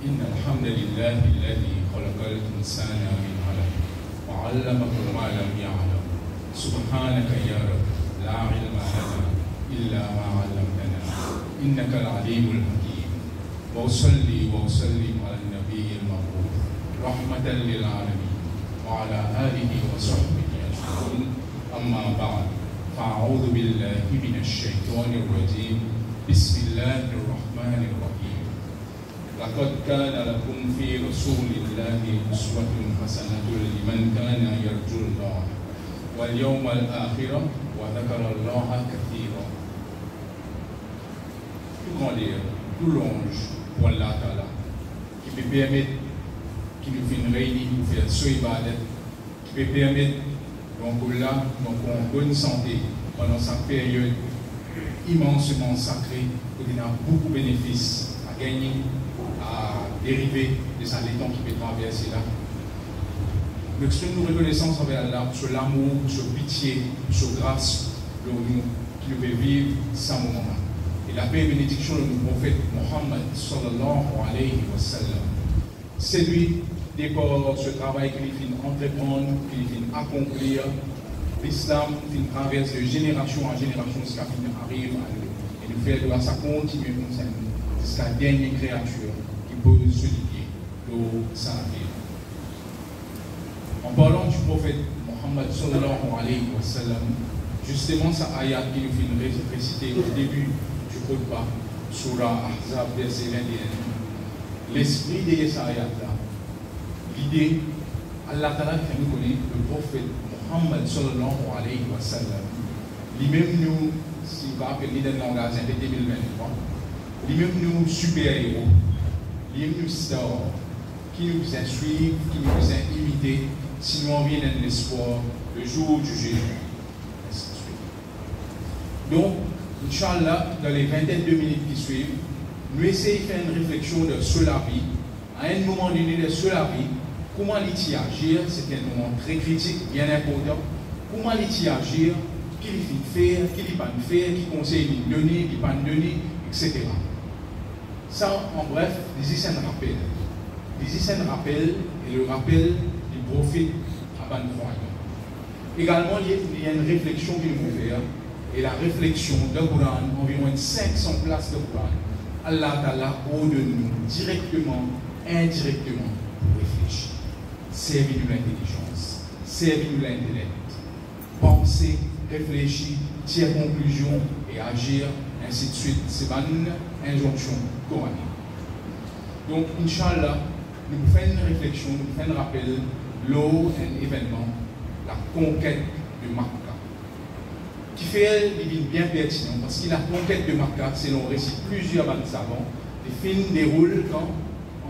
إن الحمد لله الذي خلق الإنسان من علق وعلمه ما لم يعلم سبحانك يا رب لا علم لنا إلا ما علمتنا إنك العليم الحكيم وأصلي وأسلم على النبي المبعوث رحمة للعالمين وعلى آله وصحبه أجمعين أما بعد فأعوذ بالله من الشيطان الرجيم بسم الله الرحمن الرحيم لقد كان لكم في رسول الله أسوة حسنة لمن كان يرجو الله واليوم الآخر وذكر الله كثيرا. Tout grand dire, tout l'ange pour Allah Ta'ala qui peut permettre qui nous fait réunir pour faire ce ibadat, qui peut permettre donc là donc en bonne santé pendant cette période immensement sacrée où il y a beaucoup de bénéfices à gagner, à dériver de sa temps qui peut traverser là. Nous exprimer nos reconnaissances envers Allah sur l'amour, sur pitié, sur grâce qui nous fait vivre ce moment-là. Et la paix et bénédiction de notre prophète Mohammed sallallahu alayhi wa sallam. C'est lui, départ ce travail qu'il finit entreprendre, qu'il finit accomplir. L'islam finit traverse de génération en génération jusqu'à ce qu'il arrive à nous. Et nous faire de ça continuer comme ça jusqu'à la dernière créature qui peut se lier au salut. En parlant du prophète Mohammed sallallahu alayhi wa sallam, justement sa ayat qui nous fait réciter au début du Khutbah, Surah Ahzab, verset 21, l'esprit de cette ayat-là, l'idée, Allah Ta'ala fait nous connaître le prophète Mohammed sallallahu alayhi wa sallam, lui-même nous, si vous vous rappelez dans le langage de 2023, lui-même nous super-héros, lui-même nous stars, qui nous instruisent, qui nous imitent, si nous en vient dans l'espoir, le jour du jugement. Donc, Inch'Allah, dans les vingtaines de minutes qui suivent, nous essayons de faire une réflexion sur la vie. À un moment donné de sur la vie, comment il y agir, c'est un moment très critique, bien important. Comment il y agir, qu'il faut faire, qu'il ne faut pas faire, qu'il conseille de donner, qu'il ne faut pas donner, etc. Ça, en bref, c'est un rappel. C'est un rappel, et le rappel du prophète à ban croyant. Également, il y a une réflexion qu'il faut faire. Et la réflexion d'un Coran, environ 500 places de Coran, Allah Ta'ala haut de nous, directement, indirectement, pour réfléchir. Servir-nous l'intelligence, servir-nous l'intellect, penser, réfléchir, tirer conclusion et agir, ainsi de suite. C'est une injonction coranique. Donc, Inch'Allah, nous faisons une réflexion, nous faisons un rappel, l'eau, un événement, la conquête de Makkah. Qui fait bien pertinent parce que la conquête de Makkah, selon récit plusieurs savants, les films déroulent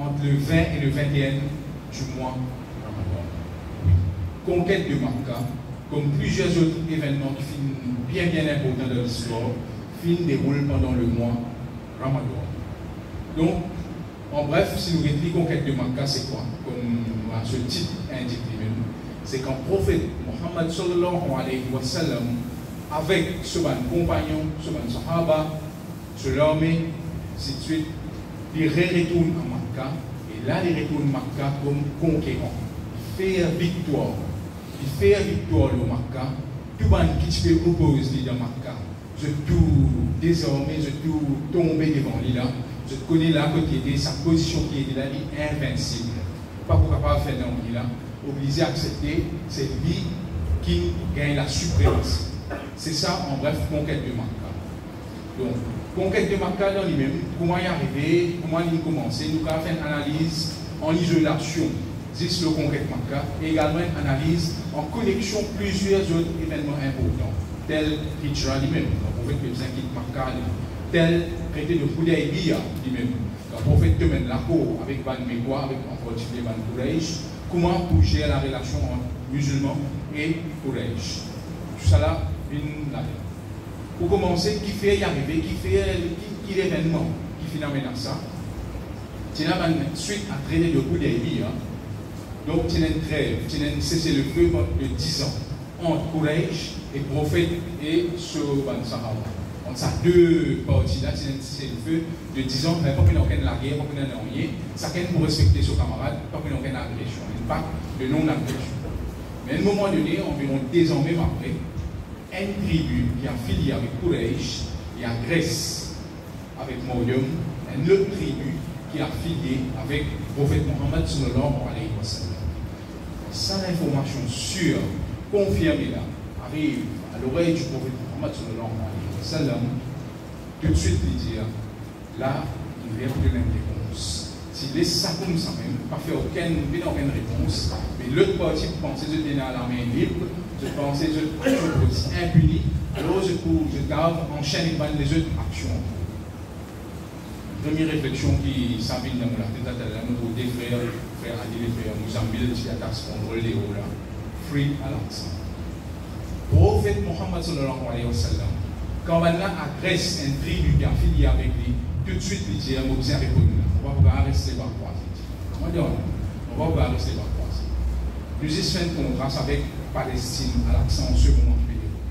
entre le 20 et le 21 du mois Ramadan. Conquête de Makkah, comme plusieurs autres événements qui sont bien importants dans l'histoire, déroulent pendant le mois Ramadan. Donc, en bref, si nous réfléchissons conquête de Makkah, c'est quoi? Comme ce titre indique lui-même, c'est qu'un prophète, Mohammed sallallahu alayhi wa sallam, avec ce compagnon, ce sahaba, ce l'armée, ainsi de suite, il retourne à Makkah, et là il retourne à Makkah comme conquérant. Il fait victoire. Il fait victoire au Makkah. Tout le monde qui se oppose dans Makkah, je tout désormais, je tout tombé devant lui là, je connais là côté sa position qui était là, il est invincible. Pas pour capable faire dans lui là, obligé à accepter, c'est lui qui gagne la suprématie. C'est ça, en bref, conquête de Makkah. Donc, conquête de Makkah dans lui-même, comment y arriver, comment y commencer, nous avons fait une analyse en isolation, juste le conquête de Makkah, et également une analyse en connexion plusieurs autres événements importants, tels Hijra lui-même, le prophète qui quitte Makkah, tel traité de Hudaybiya lui-même, le prophète te mène la cour avec Ban Mekwa, avec en particulier Ban Quraysh, comment pour gérer la relation entre musulmans et Quraysh. Tout ça là, pour commencer, qui fait y arriver, qui l'événement qui finit à ça. C'est là suite à traiter de Hudaybiya. Donc, c'est une trêve, c'est un cessez-le-feu de 10 ans entre Quraysh et prophète et ce Ban Sahaba. On a deux parties là, c'est le feu de 10 ans, mais pas qu'on ait la guerre, pas qu'on ait rien. Chacun pour respecter son camarade, pas qu'on ait l'agression, pas de non-agression. Mais à un moment donné, environ 2 ans même après, une tribu qui est affiliée avec Quraysh et à Grèce avec Morium, une autre tribu qui est affiliée avec le prophète Mohammed sallallahu alayhi wa sallam. Sans information sûre, confirmée là, arrive à l'oreille du prophète Mohammed sallallahu alayhi wa sallam, tout de suite il dit là, il vient de donner une réponse. S'il laisse ça comme ça même, pas faire aucune réponse, mais l'autre partie pensait que je tenais à la main libre, je pensais que je impuni, alors je garde, enchaîne les autres actions. Première réflexion qui s'avine dans la tête, c'est nos deux frères, frères Adil et frères Mouzambil, qui attaquent ce contrôle des hauts là, free à l'ensemble. Prophète Mohammed sallallahu alayhi wa sallam, quand on a Grèce, une tribu qui est affiliée avec lui, tout de suite, il dit, on va bien répondre. On va pas rester par quoi. Comment dire? On va pas rester par quoi. Nous avons fait un contraste avec Palestine à l'accent en ce moment qui peut dérouler.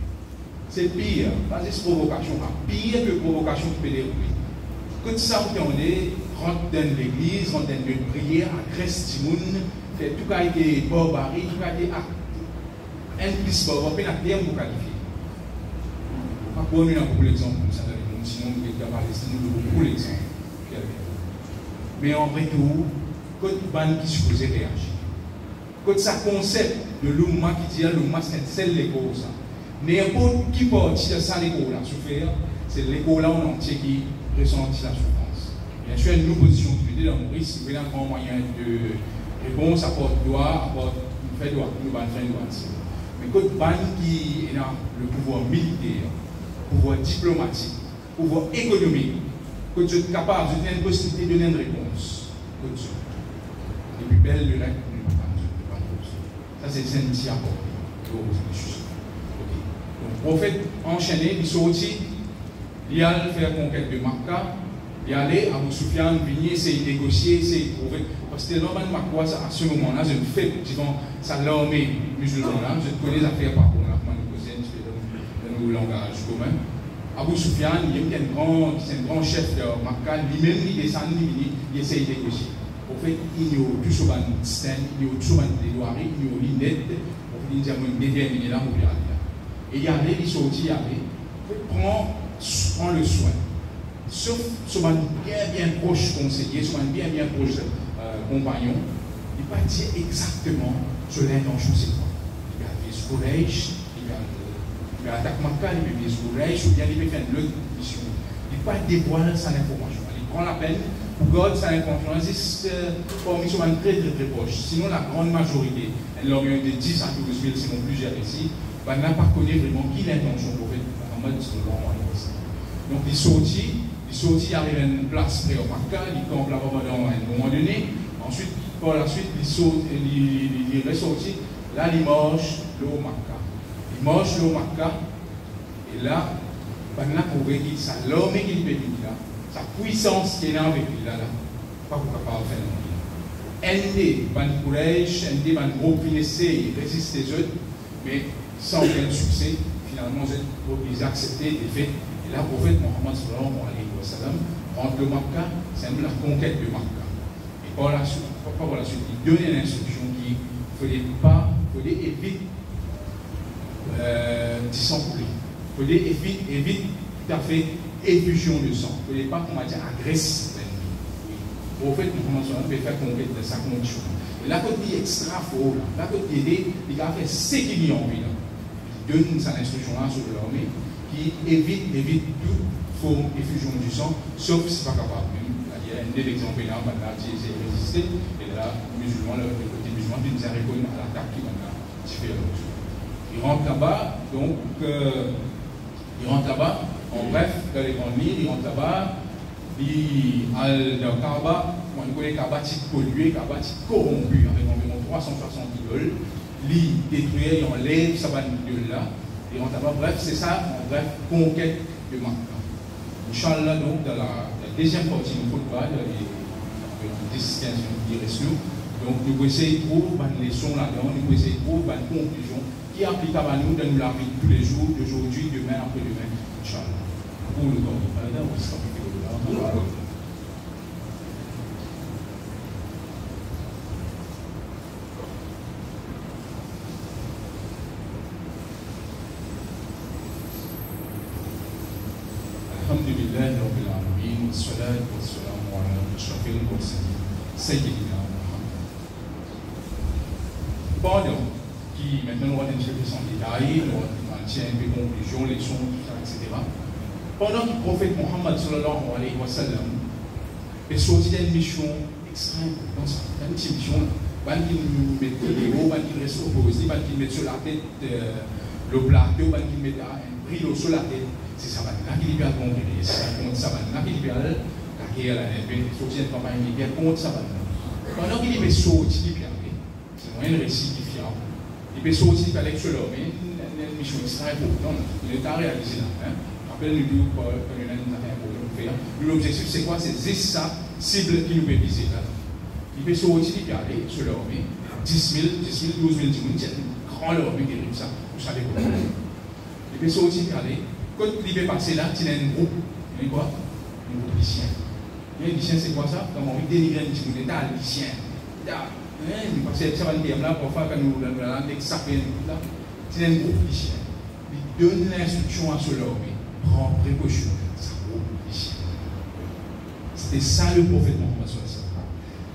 C'est pire, pas juste provocation, pire que provocation qui peut dérouler. Quand ça, on est, rentre dans l'église, rentre dans une prière, agresse Timoun, fait tout cas des barbaries, tout cas des actes. Un plus barbare, on peut la terme pour qualifier. Je ne vais pas prendre beaucoup d'exemples comme ça dans le monde, sinon nous avons Palestine, nous avons beaucoup d'exemples. Mais en vrai tout, quand ban qui supposé réagir, quand ça concept de l'Oumma qui dit l'Oumma c'est celle l'écho ça, n'importe qui partit de ça l'écho là souffrir, c'est l'écho là en entier qui ressentit la souffrance. Bien sûr, une position qui dans Maurice, il y a un grand moyen de réponse, apporte droit, apporte fait droit, nous ban faire droit. Mais quand ban qui est dans le pouvoir militaire, pouvoir diplomatique, pouvoir économique, que tu es capable de donner une possibilité de donner une réponse. Et puis, belle, le reste, ça, c'est un petit apport. Donc, le prophète enchaîné, il sortit, il allait faire conquête de Makkah, il allait à Abu Sufyan, venir essayer de négocier, essayer de trouver. Parce que normalement, Makkah, à ce moment-là, je ne fais pas, ça l'armée musulmane, je connais les affaires par rapport à négocier, dans nos langages communs. Abu Sufyan, il est un grand chef de Makkah, lui-même, il descend, il essaie de négocier. En fait, il y a tout ce ban stand, il y a tout ce ban plaidoirie, il y a l'inette, il y a une déterminée là, et il y a il sortit, prend le soin. Sauf ce ban bien proche conseiller, ce ban bien proche compagnon, il ne pas dire exactement sur l'intention c'est quoi. Il y a des Quraysh, il attaque Makkah, il peut bien Quraysh, ou bien il peut faire une autre mission. Il ne peut pas dévoiler sa information. Il prend la peine pour garder sa information. C'est une mission très proche. Sinon, la grande majorité, elle leur de 10 à 12 000, sinon plusieurs ici, n'a pas connu vraiment qui l'intention pour faire Mohammed sallallahu alayhi wa sallam. Donc, il sortit, il arrive à une place près au Makkah, il campe là-bas pendant un moment donné. Ensuite, par la suite, il est ressorti. Là, il marche au Makkah. Il marche au Makkah. Et là, il a prouvé qu'il ça l'homme qui peut là, sa puissance qui est avec lui là, pas capable de faire non. ND, ban Quraysh, ND, ban groupe qui essaie de résister les autres, mais sans aucun succès, finalement, ils ont accepté les faits. Et là, le prophète Mohammed sallallahu alayhi wa sallam rentre le Makkah, c'est la conquête de Makkah. Et par la suite, il donnait l'instruction qu'il fallait éviter d'y s'encouler. Il fallait éviter tout à fait effusion de sang. Il ne fallait pas, qu'on va dire, agresser l'ennemi. Le prophète Mohammed sallallahu alayhi wa sallam fait conquête de sa condition. Et là, quand il est extra fort, là, quand il a fait ce qu'il y a envie. Il donne sa instruction là sur l'armée qui évite toute forme d'effusion du sang, sauf si ce n'est pas capable. Il y a un exemple là, qui essaie de résister, et là, le côté musulman, il nous a répondu à l'attaque qui va faire l'autre. Il rentre là-bas, donc, en bref, dans les grandes lignes, il rentre là-bas, dans le Kaaba, on connaît Kaaba titre pollué, Kaaba titre corrompu, avec environ 360 idoles. Il détruit, il enlève sa bannière là, et on tabac. Bref, c'est ça, en bref, conquête de Makkah. Inch'Allah, donc, dans la deuxième partie du football, il y a 10-15 minutes qui restent nous. Donc, nous pouvons essayer de trouver une leçon là-dedans, nous pouvons essayer de trouver une conclusion qui est applicable à nous dans la vie de tous les jours, d'aujourd'hui, demain, après-demain, Inch'Allah. pour le temps. Alhamdulillah Rabbil Alamin, wassalatu wassalamu ala ashrafil mursalin, Sayyidina Muhammad. Pendant qui maintenant nous allons chercher son détail, nous allons tirer des conclusions, leçons, tout ça, etc. Pendant que le prophète Mohammed sallallahu alayhi wa sallam est sorti d'une mission extrême dans sa mission, il met les hauts, il reste opposé, il met sur la tête le plateau, il met un rideau sur la tête. C'est ça là qui libère contre lui, c'est contre ça là qui libère la guerre, la sortie de campagne libère contre ça. Pendant qu'il est sorti, c'est un récit qui fiable. Il est sorti avec ce l'homme, une mission extrême importante, il est à réaliser là. Rappelle-nous quand il y a une affaire pour faire. L'objectif c'est quoi? C'est ça, cible qui nous peut viser là. Il peut sortir, il peut aller sur l'homme, 10 000, 12 000, c'est un grand homme qui est ça, vous savez comment. Il peut sortir, il peut aller. Quand il est passé là, il y a un groupe. Il y a quoi? Un groupe lycéen. Un lycéen, c'est quoi ça? Comme on dit, dénigrer un petit peu d'état, lycéen. Parce que ça va nous dire là, parfois, quand nous allons s'appeler là, c'est un groupe lycéen. Il donne l'instruction à ceux-là, prends précaution. C'est un groupe lycéen. C'était ça le prophète Mohammed.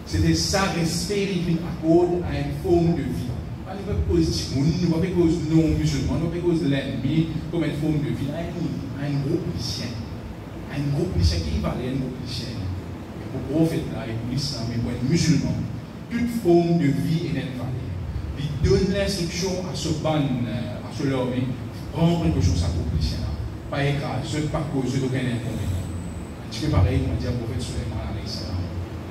C'était ça, respect qu'il accorde à une forme de vie. Pas une cause du monde, pas une cause non musulman, pas une cause de l'ennemi, comme une forme de vie. À un groupe lycéen. Un groupe lycéen qui parlait un groupe lycéen. Pour le prophète là, et pour l'islam, et pour un musulman, toute forme de vie est invalide. Il donne l'instruction à ce ban, à ce l'homme, prendre quelque chose à groupe lycéen. Pas écrasé, pas cause d'aucun inconvénient. Un petit peu pareil, on dit au prophète Suleiman alayhi salam.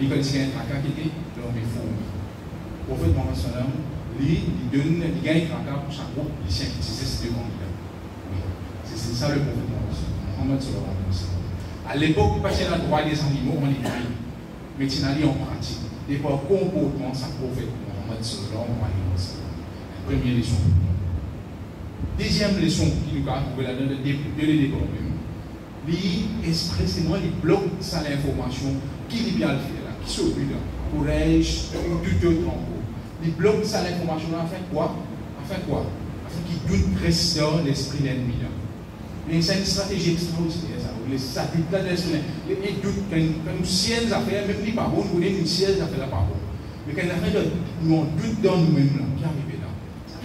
Il dit qu'il y a un tracas qui était l'homme est fou. Le prophète Mohammed sallam, il donne, il gagne un tracas pour chaque groupe lycéen qui disait ces deux candidats. Oui, c'est ça le prophète Mohammed sallam. À l'époque, il passait le droit des animaux en Italie, mais il allait en pratique. Des fois, comportement, ça prophète Mohammed sallam. Première leçon. Deuxième leçon qui nous a trouvé là dans le départ même, il expressément il bloque ça l'information qui lui bien fait là, qui s'occupe là, courage, tout autre en gros. Il bloque ça l'information là, afin quoi? Afin qu'il doute reste dans l'esprit l'ennemi là. Mais c'est une stratégie extraordinaire ça. Ça doute là l'esprit. Il doute quand nous siennes affaires, même les pas bon, nous connaissons une sienne affaire là pas bon. Mais quand on fait nous doute dans nous-mêmes là, qui arrive là.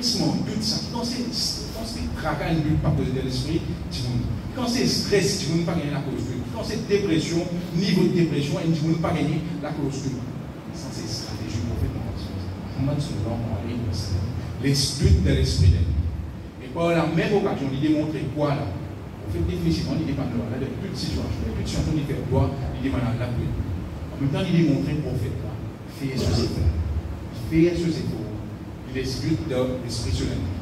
Ça on doute ça. Quand c'est tracas, un doute pas cause de l'esprit, quand c'est stress, tu ne peux pas gagner la cause de. Quand c'est dépression, niveau de dépression, tu ne peux pas gagner la cause de. Ça, c'est stratégie prophète Mohammed sallallahu alayhi wa sallam. L'esprit de l'esprit d'ennemi. Et par la même occasion, il démontre quoi là? En fait, définitivement, il dépend de toute situation. Toute situation, il fait quoi? Il demande à la paix. En même temps, il démontre le prophète là. Fais ce efforts. Fais ce efforts. Il explique de l'esprit sur l'ennemi.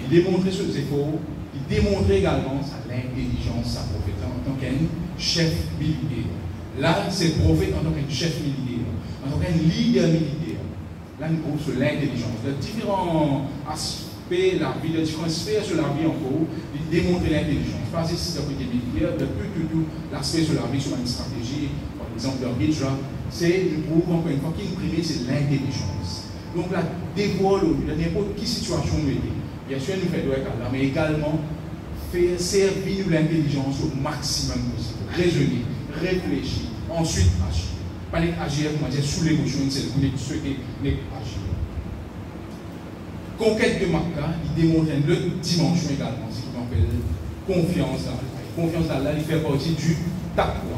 Il démontrait ce efforts. Il démontrait également l'intelligence, sa prophète en tant qu'un chef militaire. Là, c'est le prophète en tant qu'un chef militaire, en tant qu'un leader militaire. Là, nous trouvons sur l'intelligence. De différents aspects de la vie, de différentes sphères sur la vie encore, il démontrait l'intelligence. Pas juste sur le côté militaire, de tout l'aspect sur la vie, sur une stratégie, par exemple, de Hijra. C'est, je trouve encore une fois, qui nous primait, c'est l'intelligence. Donc, là, dévoile, n'importe quelle situation nous était. Bien sûr, nous faisons là, mais également faire servir l'intelligence au maximum possible. Raisonner, réfléchir, ensuite agir. Pas agir, comment dire, sous l'émotion, c'est le souhaiter agir. Conquête de Makkah, il démontre une autre dimension également, ce qu'on appelle confiance dans Allah. Confiance dans Allah, il fait partie du taqwa.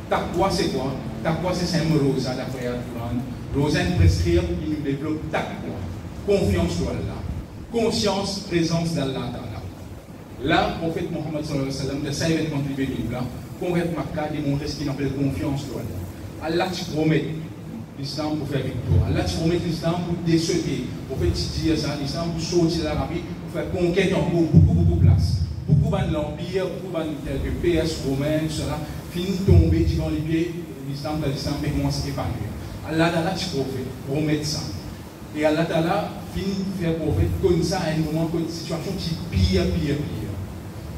Taqwa, c'est quoi? Taqwa, c'est un mot rosa d'après la Coran. Rosa prescrire, il nous développe taqwa. Confiance dans Allah. Conscience, présence d'Allah. Là, le prophète Mohammed sallallahu alayhi wa sallam, de ça, il va contribuer là. Conquête Makkah démontre ce qu'il appelle confiance dans Allah. Allah te promet l'islam pour faire victoire. Allah te promet l'islam pour déceler. Le prophète dit ça, l'islam pour sortir de l'Arabie, pour faire conquête en beaucoup de places. Beaucoup de l'Empire, beaucoup de PS romains, cela, finit tomber devant les pieds, l'islam mais commence à épanouir. Allah te promet ça. Et Allah finit de faire prophète comme ça à un moment, une situation qui pire.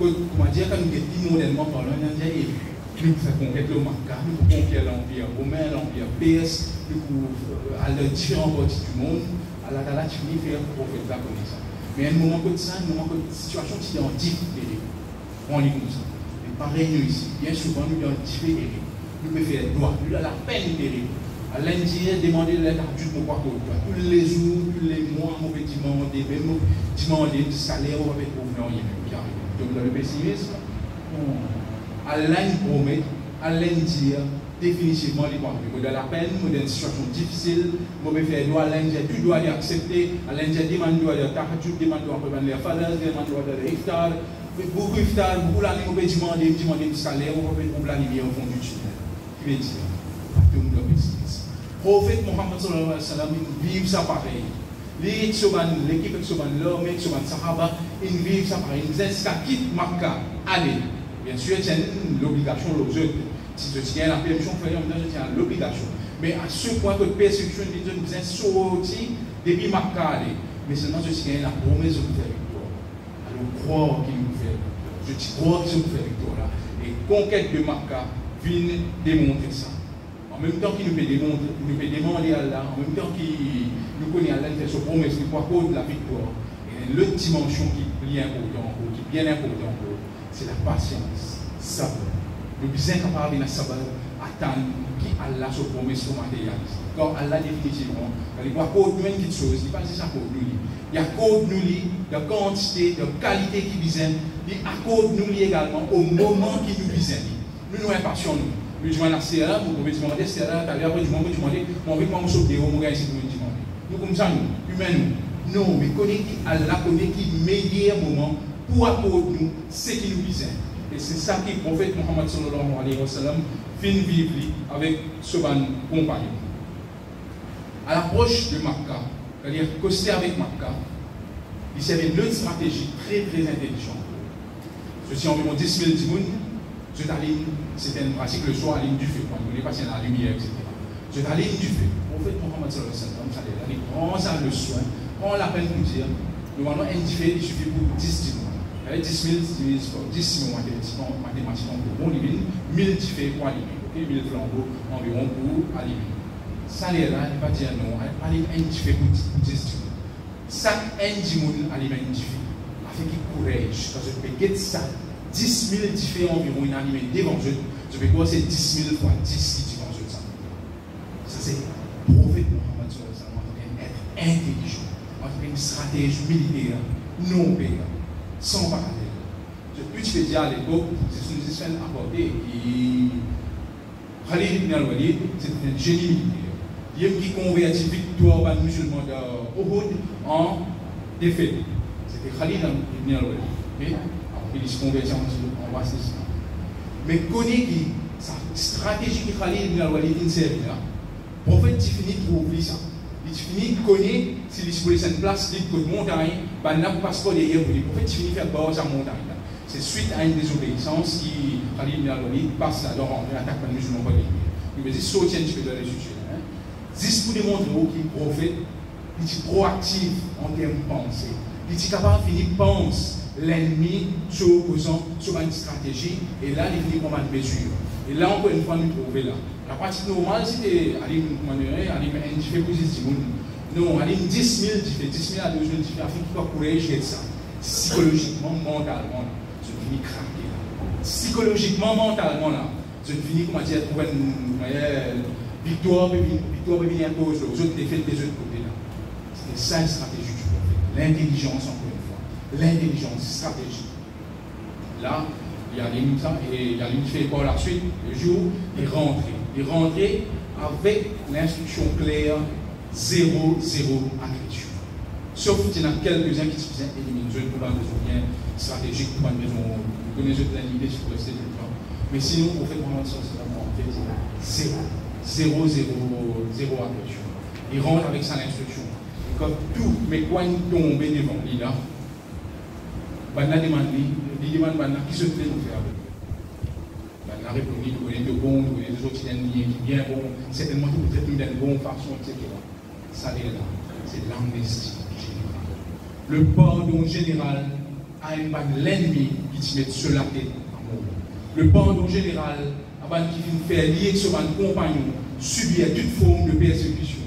comment dire, quand nous sommes modèlement parlant, nous faisons conquête le Maca, nous conquérir l'Empire romain, l'Empire perse, nous à les différentes parties du monde, à la Galatini faire prophète là comme ça. Mais à un moment comme ça, un moment comme situation qui est en différé, on lit comme ça. Et pareil, nous ici, bien souvent, nous sommes en différé. Nous pouvons faire droit, nous avons la peine de à l'Indien, demander l'aide à Dieu pour quoi. Tous les jours, tous les mois, on peut demander du salaire, on va être pauvre, donc dans le pessimisme, à l'Inde promet, à l'Indien, définitivement, les points. Vous avez la peine, vous avez une situation difficile, vous pouvez faire droit à l'Indien, tu dois accepter, à l'Indien, demande droit de tahajjud, demande droit de la falaise, demande droit de l'iftar, beaucoup d'iftar, beaucoup d'années, vous pouvez demander du salaire, vous pouvez planifier au fond du tunnel. Qui veut dire, tout le monde est pessimisme. Prophète Mohammed sallallahu alayhi wa sallam, il vit ça pareil. L'équipe de l'homme, l'équipe de Sahaba, ils vivent ça pareil. Ils disent qu'à quitte Makkah, allez. Bien sûr, c'est l'obligation aux autres. Si je tiens la permission, je tiens l'obligation. Mais à ce point que persécution, ils disent sortir depuis Makkah, allez. Mais seulement je tiens la promesse de faire victoire. Alors croire qu'il nous fait victoire. Je crois qu'il nous fait victoire là. Et conquête de Makkah vient démontrer ça. En même temps qu'il nous peut demander à Allah, en même temps qu'il nous connaît Allah, il fait sa promesse, il croit de la victoire. Et l'autre dimension qui est bien importante, c'est la patience, sabre. Nous sommes incapables de savoir attendre qui Allah sa promesse pour matérialiser. Quand Allah définitivement, quand il voit code nous une chose, il ne pas ça code nous. Il y a code nous de quantité, de qualité qui besoin, il accorde nous également au moment qui nous besoin. Nous nous impatients nous. Nous demandons à Serra, nous pouvons demander à Serra, tu as l'air de demander, on veut comment sauter, on va essayer de demander. Nous comme ça, nous, humains, nous. Non, mais connaît qui Allah connaît qui meilleur moment pour accorder nous ce qui nous besoin. Et c'est ça que le prophète Mohammed sallallahu alayhi wa sallam fait vivre avec ce compagnon. À l'approche de Makkah, c'est-à-dire coster avec Makkah, il servait une autre stratégie très très intelligente. Ceci environ 10 000 dimoun. C'était une pratique le soir à la ligne du feu, quand il voulait passer dans la lumière, etc. C'est à la ligne du feu. Le prophète Mohammed sallallahu alayhi wa sallam, il prend ça le soin, prend la peine pour dire, nous allons indifférer, il suffit pour 10 dimoun. Il y a 10 000 divisé par 10 mathématiquement pour bon limite, 1000 diffés pour alimenter, 1000 flambeaux environ pour alimenter. Ça, là, il va dire non, il va aller indiffé pour 10 dimoun. Chaque dimoun alimente diffé, avec courage, parce que je peux ça. 10 000 différents environ inanimés devant eux, je peux quoi c'est 10 000 fois 10 qui devant eux. Ça c'est le prophète Mohammed sallallahu alayhi wa sallam en train d'être intelligent, en train d'une stratégie militaire non payante, sans parallèle. Plus tu peux dire à l'époque, c'est ce que nous essayons d'apporter, Khalid ibn al-Walid, c'est un génie militaire. Il a qui convertit victoire aux musulmans d'Uhud en défaite. C'était Khalid ibn al-Walid. Il se convertit en bas d'islam. Mais connaît qui sa stratégie qui Khalid ibn al-Walid servi là. Le prophète il finit de trouver ça. Il finit de connaître s'il est sur une place de montagne, il n'a pas passeport derrière pour lui. Le prophète finit de faire bord sa montagne là. C'est suite à une désobéissance qui Khalid ibn al-Walid passe là, donc on attaque pas les musulmans pas les. Il me dit sortir un petit peu dans les sujets. Juste pour démontrer qu'il est prophète, il est proactif en termes de pensée. Il est capable de finir penser l'ennemi se opposant sur une stratégie, et là, il finit comme une mesure. Et là, encore une fois, nous trouvons là. La pratique normale, c'était aller indiffé pour 10 000. Non, aller 10 000 diffé, 10 000 à 12 000 diffé, afin qu'il soit courageux de ça. Psychologiquement, mentalement, là, je finis craquer là. Psychologiquement, mentalement, là, je finis, comment dire, trouver une victoire, victoire, bien impose, aux autres défaites des autres côtés là. C'était ça une stratégie du prophète. L'intelligence, encore une fois. L'intelligence stratégique. Là, il y a une ça, et il y a une fait par la suite, le jour, il rentré. Il rentré avec l'instruction claire 0, 0 agression. Sauf qu'il y en a quelques-uns qui se faisaient éliminer pour une raison bien stratégique, pour une raison, vous connaissez plein d'idées sur rester tout le temps. Mais sinon, on fait vraiment ça, on fait 0, 0, 0, 0 agression. Il rentre avec sa instruction. Et comme tous mes coins tombent devant lui là, Banna demande, il demande qui se plaît nous faire avec lui. Banna répond, nous connaissons de bons, nous connaissons des autres qui sont bien bons, certainement tout peut-être nous d'une bonne façon, etc. Ça est là, c'est l'amnistie générale. Le pardon général à l'ennemi qui te met sur la tête. Le pardon général, qui vient faire lier sur un compagnon, subir toute forme de persécution.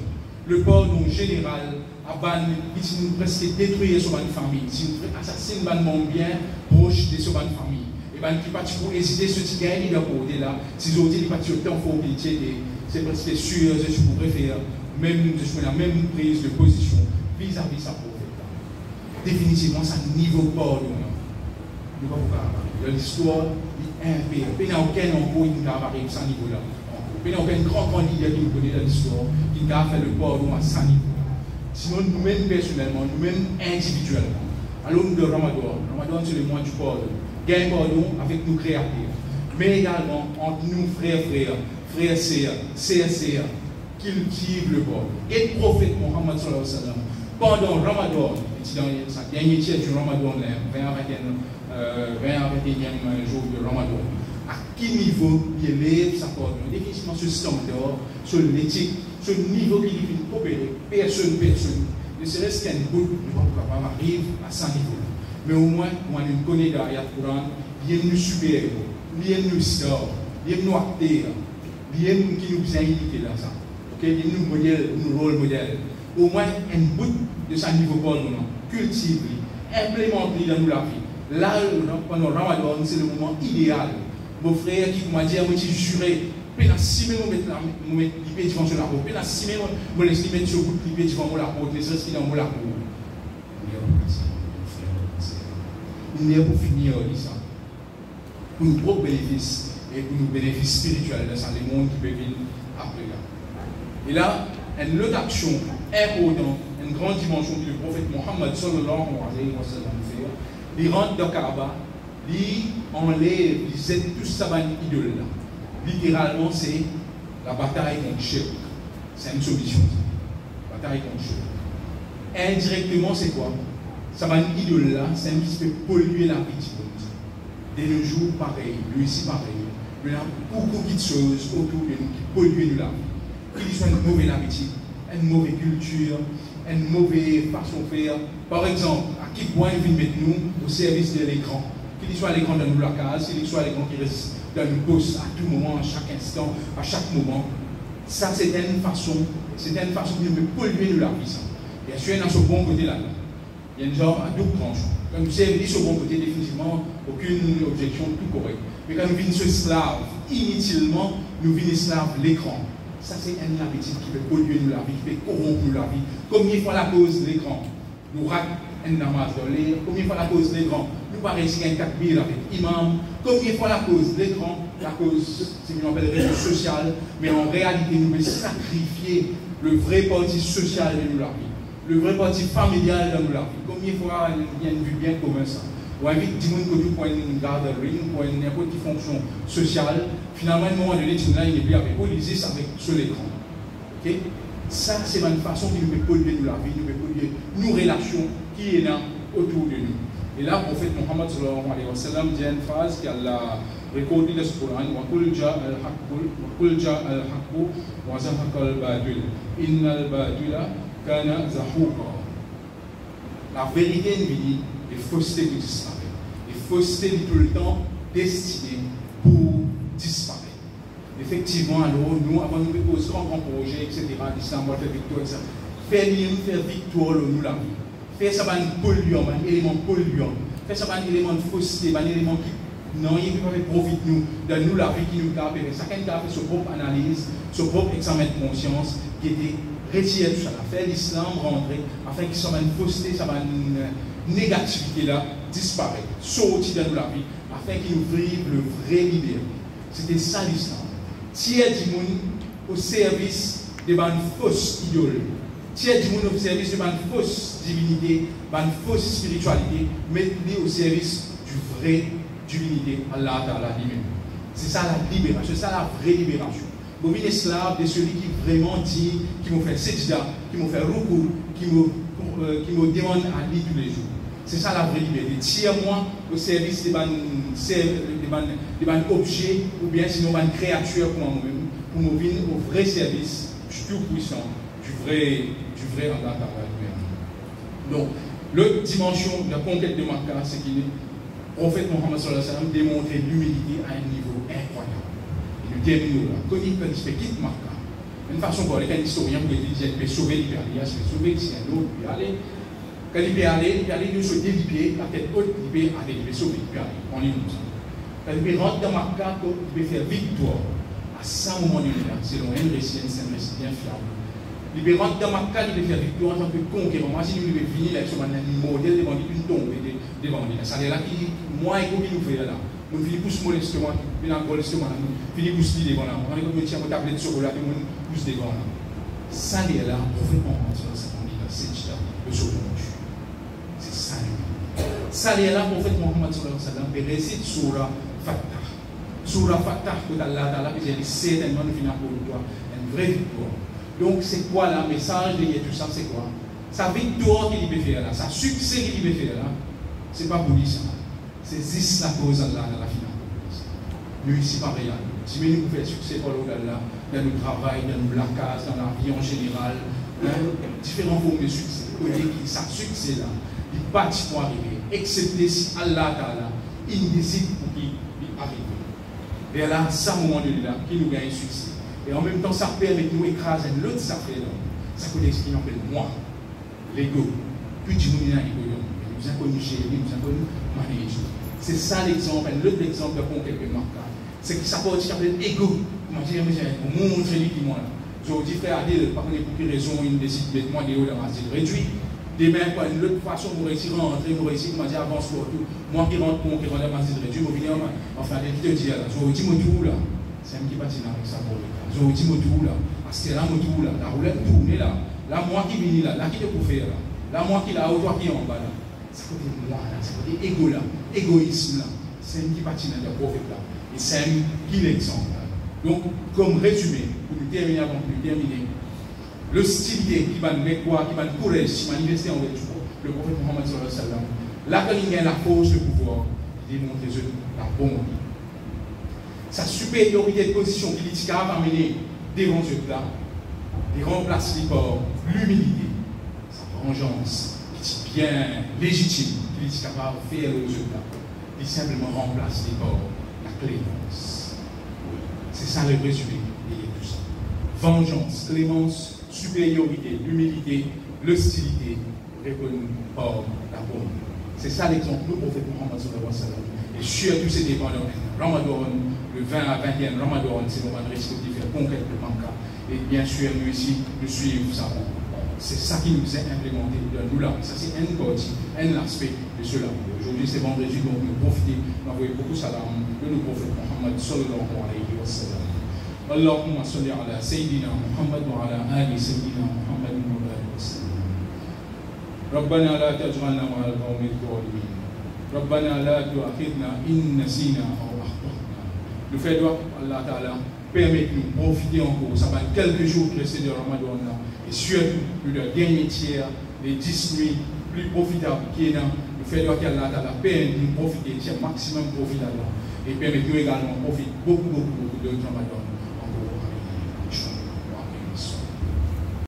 Le pardon général, qui vient presque détruire sur une famille, qui assassine un monde bien proche de sur une famille. Et qui pas pour hésiter ce qui gagne de côté là, si vous avez pas de temps pour pitié, c'est presque sûr, je pourrais faire la même prise de position vis-à-vis de sa prophète. Définitivement, ça niveau pardon. Nous ne pouvons pas parler. L'histoire est impériale. Il n'y a aucun emploi qui n'a pas arrivé à ce niveau-là. Il n'y a aucun grand candidat qui nous connaît dans l'histoire qui n'a fait le pardon à ce niveau. Sinon, nous-mêmes personnellement, nous-mêmes individuellement, alors nous de Ramadan. Ramadan, c'est le mois du pardon. Gain pardon avec nos créateurs. Mais également entre nous, frères, sœurs, cultive le pardon. Et le prophète Mohammed sallallahu alayhi wa sallam, pendant Ramadan, dans sa dernière tiers du Ramadan, 20 à 21e jour de Ramadan, à quel niveau il élève sa pardon? Définitivement ce standard, sur l'éthique, ce niveau qui est coopérer, personne, ne serait-ce qu'un bout, ne va pas arriver à ce niveau-là. Mais au moins, on nous connaît derrière le Coran, il y a nous super-héros, il y a nous stars, il y a nous acteurs, il y a nous qui nous invitent là, ça. Il y a nous modèles, nous rôle modèle. Au moins, un bout de ce niveau pardon, cultive, implémente dans nous la vie. Là, pendant le Ramadan, c'est le moment idéal. Mon frère qui m'a dit, moi, j'ai juré, pendant 6 mois, je vais mettre l'ipé devant sur la peau. Pendant 6 mois, je vais laisser mettre sur le bout de l'ipé devant la peau, ne serait-ce qu'il dans la peau. Il est pour finir ça. Pour nos propres bénéfices et pour nos bénéfices spirituels dans le monde qui peut venir après là. Et là, une autre action importante, une grande dimension que le prophète Mohammed sallallahu alayhi wa sallam fait, il rentre dans Kaaba, il enlève, il jette tout ça dans l'idole là. Littéralement, c'est la bataille contre Shirk. C'est une solution. Bataille contre Shirk. Indirectement, c'est quoi? Ça va une idole là, c'est un qui peut polluer la vie du monde. Dès le jour, pareil, lui aussi pareil. Il y a beaucoup de choses autour de nous qui polluent la vie. Qu'il soit une mauvaise habitude, une mauvaise culture, une mauvaise façon de faire. Par exemple, à quel point il vient mettre nous au service de l'écran. Qu'il soit à l'écran dans la case, qu'il soit à l'écran qui reste dans le poste à tout moment, à chaque instant, à chaque moment. Ça, c'est une façon qui peut polluer la vie. Bien sûr, il y a ce bon côté là. Il y a une genre à double tranche. Quand nous servons sur le bon côté, définitivement, aucune objection, tout correct. Mais quand nous venons sur esclave, inutilement, nous venons esclave l'écran. Ça, c'est une habitude qui peut polluer nous la vie, qui peut corrompre la vie. Combien de fois la cause de l'écran? Nous ratons un namaz dans l'air. Combien de fois la cause de l'écran? Nous paraissons un takbir avec imam. Combien de fois la cause de l'écran? La cause, c'est ce qu'on appelle réseau social. Mais en réalité, nous devons sacrifier le vrai parti social de nous la vie. Le vrai parti familial dans nous la vie. Combien de fois il y a une vue bien commun ça? Ou invite 10 personnes que pour une garderie, pour n'importe quelle fonction sociale, finalement, à un moment donné, il n'est plus avec vous, il existe avec sur l'écran. Okay? Ça, c'est une façon qui nous peut polluer nous la vie, nous peut polluer nos relations qui est là autour de nous. Et là, le prophète Mohammed sallallahu alayhi wa sallam dit une phrase qu'elle a recordée dans ce Coran, وَقُلْ جَاءَ الْحَقُّ وَزَهَقَ الْبَاطِلُ إِنَّ الْبَاطِلَ كَانَ زَهُوقًا. La vérité nous dit et fausseté qui disparaît. Et fausseté est tout le temps destinée pour disparaître. Effectivement, alors, nous, avant de nous poser un grand projet, etc., l'islam va faire victoire, etc., faire victoire, nous, la vie. Faire ça, un polluant, un élément polluant. Faire ça, un élément de fausseté, un élément qui, non, il ne peut pas profiter nous, dans nous, la vie qui nous a fait. Chacun a fait sa propre analyse, son propre examen de conscience, qui était retirer tout ça, faire l'islam rentrer, afin qu'il soit une fausseté, ça va une négativité là, disparaître, sortir dans la vie, afin qu'il nous vive le vrai liberté. C'était ça l'islam. Tiers du monde au service de une fausse idole. Tiers du monde au service de une fausse divinité, une fausse spiritualité, mettez-les au service du vrai divinité, Allah Ta'ala lui-même. C'est ça la libération, c'est ça la vraie libération. Vous êtes esclave de celui qui vraiment dit, qui me fait sejda, qui me fait ruku, qui me demande à lire tous les jours. C'est ça la vraie liberté. Tire-moi au service des objets ou bien sinon des créatures pour moi-même, pour me venir au vrai service du tout-puissant, du vrai Allah Ta'ala lui-même. Donc, L'autre dimension de la conquête de Makkah, c'est qu'il le prophète Mohammed sallallahu alayhi wa sallam démontrait l'humilité à un niveau incroyable. Il nous termine là. Quand il quitte Makkah, une façon pour les historiens pour dire qu'il peut sauver l'Iberia, il peut sauver si un autre, il peut aller. Quand il peut aller, nous se délipier, la tête haute, il peut aller, il peut sauver, il peut aller. On est comme ça. Quand il peut rentrer dans Makkah, il peut faire victoire. À ce moment-là, selon un récit, c'est un récit bien fiable. Il peut rentrer dans Makkah, il peut faire victoire en tant que conquérant. Moi, si nous devons venir avec ce modèle devant une tombe devant lui. Ça veut dire là, moi et nous fait là. On finit pour se molester, on finit pour se molester, on finit pour se dire devant là. On est comme un tiers de tablette de chocolat, on pousse devant là. Ça veut dire là, prophète Mohammed c'est le sauveur. C'est ça. Ça veut dire là, prophète Mohammed il récite Surah Fatah. Surah Fatah, que Allah dit certainement nous finir pour toi une vraie victoire. Donc c'est quoi le message de tout ça, c'est quoi? Sa victoire qu'il peut faire là, sa succès qu'il peut faire là, c'est pas pour lui ça. C'est juste la cause Allah dans la finale. Nous ici pas rien. Si nous faisons succès pour Allah, dans le travail, dans la case, dans la vie en général, différentes formes de succès. Vous voyez que sa succès là, il n'est pas pour arriver, excepté si Allah Ta'ala, il décide pour qu'il arrive. Et là, c'est un moment de là qui nous gagne succès. Et en même temps, ça permet de nous écraser l'autre, ça fait là. Ça peut être ce qu'on appelle moi, l'ego. Puis du monde, nous avons connu gérer, nous avons connu manager. C'est ça l'exemple, l'autre exemple de conquête de Makkah. C'est que ça peut être ce qu'on appelle l'ego. Moi, je dis, pour montrer lui qui moi. Je dis, frère Adil, par contre, pour quelle raison il décide de mettre moi des hauts dans ma ville réduit. Demain, par une autre façon, vous réussissez à rentrer, vous réussissez à dire avance pour tout. Moi qui rentre dans ma ville réduit, je viens, enfin, qui te dit là, je dis, mon tour là. C'est un qui patine avec ça pour le cas. Je dis, mon tour là. Parce que là, mon tour là, la roulette tourne là. Là, moi qui viens là, là qui te pour faire là. Là, moi qui là, toi qui est en bas là. C'est côté moi là, c'est côté égo là, égoïsme là. C'est un qui patine avec le prophète là. Et c'est un qui l'exemple là. Donc, comme résumé, pour nous terminer avant de nous terminer, l'hostilité qui va nous mettre quoi, qui va nous courage, qui manifester en fait le prophète Mohammed sallallahu alayhi wa sallam. Là, quand il y a la force de pouvoir, il démontre la bonté. Sa supériorité de position qu'il est capable d'amener devant Dieu là, il remplace les corps, l'humilité, sa vengeance, qui est bien légitime, qu'il est capable de faire aux yeux là. Il simplement remplace les corps, la clémence. C'est ça le résumé de tout ça. Vengeance, clémence, supériorité, l'humilité, l'hostilité, reconnue par la bonté. C'est ça l'exemple du prophète Mohammed sallallahu alayhi wa sallam. Et surtout, c'était pendant Ramadan, le 20 à 21 Ramadan, c'est le moment de réciter faire conquête de Makkah. Et bien sûr, nous ici, nous suivons ça. C'est ça qui nous est implémenté de nous là. Ça, c'est un partie, un aspect de cela. Aujourd'hui, c'est vendredi, donc nous profitons d'envoyer beaucoup de salam de nos prophètes Mohammed sallallahu alayhi wa sallam. اللهم صل على سيدنا محمد وعلى آل سيدنا محمد وبارك وسلم. ربنا لا تجعلنا مع القوم الظالمين. ربنا لا تؤاخذنا إن نسينا أو أخطأنا. Nous faisons Allah Ta'ala permettez-nous de profiter encore. Ça va être quelques jours précédés de Ramadan et surtout le dernier tiers, les 10 nuits plus profitables qui est là. Nous faisons qu'Allah Ta'ala permettez-nous de profiter, maximum profit là-dedans. Et permettez-nous également de profiter beaucoup de Ramadan.